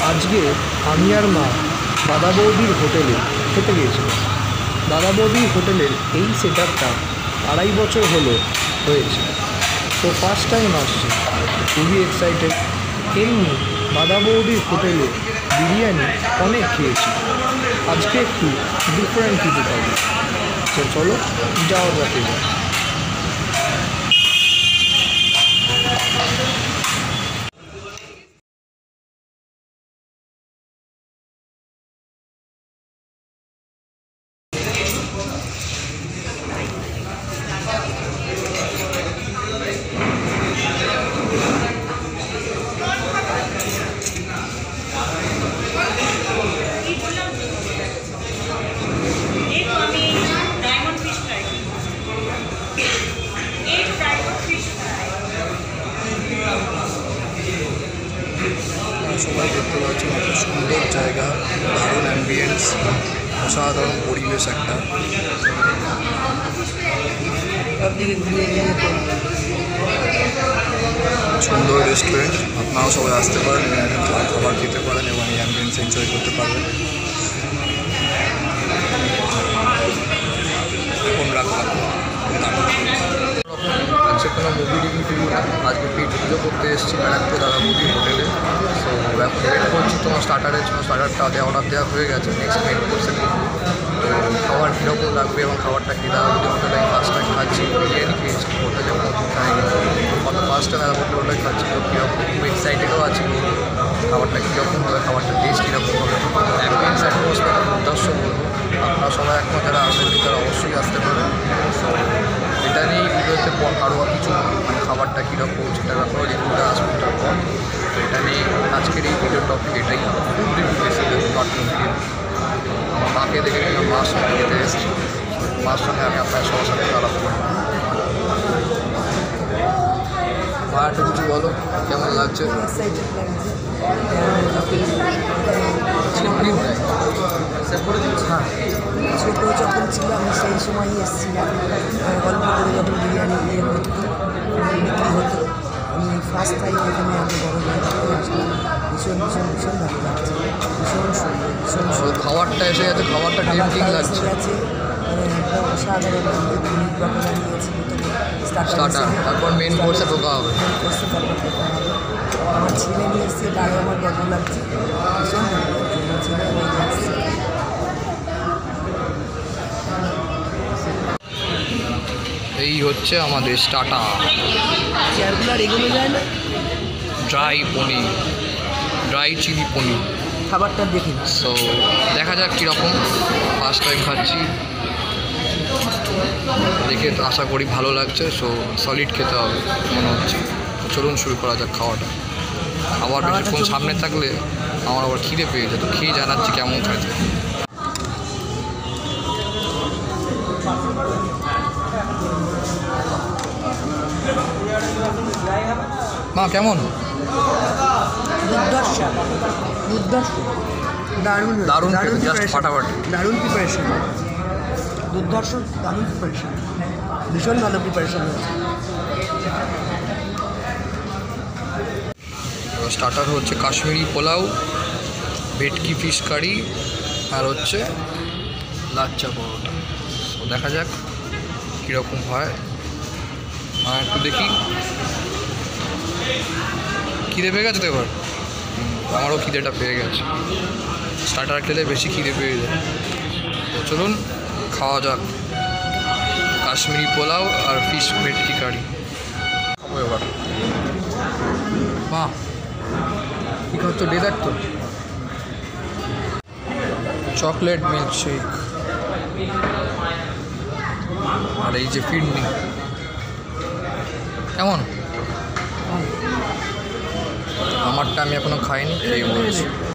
আজকে আমি আর মা দাদা বৌদির হোটেলে খেতে গিয়েছিলাম। দাদা বৌদির হোটেলের এই সেট আপটা 2.5 বছর হয়েছে, তো ফার্স্ট টাইম আসছে, খুবই এক্সাইটেড। এমনি দাদা বৌদির হোটেলে বিরিয়ানি অনেক খেয়েছি, আজকে একটু ডিফারেন্ট কিছু পাবো। তো চলো যাওয়া যাক এবার। সবাই দেখতে পাচ্ছেন একটা সুন্দর জায়গা, দারুণ অ্যাম্বিয়েন্স, অসাধারণ পরিবেশ একটা। সুন্দর রেস্টুরেন্ট, আপনারাও সবাই আসতে পারেন, খাবার খেতে পারেন এবং এই অ্যাম্বিয়েন্স এনজয় করতে পারবেন। এখন রাখলাম আজকে কোনো মুভি রিভিউ না, আজকে পেট পুজো করতে এসেছি ব্যারাকপুর দাদা বৌদির হোটেলে। সো এখন ওয়েট করছি তোমার স্টার্টারের জন্য। স্টার্টারটা অর্ডার দেওয়া হয়ে গেছে, নেক্সট মেন কোর্সে তো খাবার কীরকম লাগবে এবং খাবারটা কী দাদা বৌদির হোটেলে আমি ফার্স্ট টাইম খাচ্ছি, বিরিয়ানি খেয়েছি হোটেলে, খাইনি ফার্স্ট টাইম দাদা বৌদির হোটেলে খাচ্ছি। তো কীরকম খুব এক্সাইটেডও আছি খাবারটা কীরকম হবে, খাবারটা টেস্ট কীরকম হবে, অ্যাম্বিয়েন্স অ্যাটমসফিয়ার উদ্দেশ্য বলবো। আপনারা সবাই এখন যারা আসেননি তারা অবশ্যই আসতে পারেন। সো এটা নিয়েই ভিডিওতে আরও কিছু মানে খাবারটা কীরকম সেটা ব্যাপারেও রিভিউটা আসবে তারপর। তো এটা নিয়ে আজকের এই ভিডিও টপিক এটাই, ফুড রিভিউ বেশি নট ভিডিও। আমার মাকে দেখে নিয়ে মার সঙ্গে খেতে এসেছি, মার সঙ্গে আমি আপনার সবার সাথে আলাপ করব। মা একটা কিছু বলো, কেমন লাগছে? ছোটো যখন ছিল আমি সেই সময়ই এসেছিলাম, গল্প করে যখন বিরিয়ানি বিক্রি হতো। আমি ফার্স্ট টাইম এখানে এত বড় জায়গায় আসলাম, ভীষণ ভালো লাগছে, ভীষণ সুন্দর, ভীষণ খাবারটা এসে গেছে, খাবারটা টেম্পটিং লাগছে, গেছে, একদম অসাধারণ। পনির বাটার নিয়েছি, স্টার্টার, তারপর মেন কোর্সে ঢোকা হবে। আমার ছেলে নিয়ে এসছে, তারও আমার গল্প লাগছে, ভীষণ ভালো লাগছে। আমার ছেলে নিয়ে আসছে। এই হচ্ছে আমাদের স্টার্টার, চেয়ারগুলো আর এগোনো যায় না। ড্রাই পনির, ড্রাই চিলি পনির। খাবারটা দেখি, সো দেখা যাক কীরকম, ফার্স্ট টাইম খাচ্ছি, দেখে আশা করি ভালো লাগছে। সো সলিড খেতে হবে মনে হচ্ছে। চলুন শুরু করা যাক খাওয়াটা। আবার বেশিক্ষণ সামনে থাকলে আমার আবার খিদে পেয়ে যায়, তো খেয়ে জানাচ্ছি কেমন খাইতে। মা কেমন? দারুণ দারুণ জাস্ট ফাটাফাটি, দারুণ প্রিপারেশন, দুর্ধর্ষ, দারুণ প্রিপারেশন, ভীষণ ভালো প্রিপারেশন হয়েছে। স্টার্টার হচ্ছে কাশ্মীরি পোলাও, ভেটকি ফিশ কারি, আর হচ্ছে লাচ্চা পরোটা। তো দেখা যাক কীরকম হয়। একটু দেখি, খিদে পেয়ে গেছে তো এবার, আমারও খিদেটা পেয়ে গেছে। স্টার্টার খেলে বেশি খিদে পেয়ে যায়। তো চলুন খাওয়া যাক কাশ্মীরি পোলাও আর ফিশ ভেটকি কারি। খাবো এবার। মা কী খাচ্ছ? ডেজার্ট তো? চকলেট মিল্কশেক আর এই যে ফিরনি। কেমন? আমারটা আমি এখনো খাইনি, খেয়ে বলছি।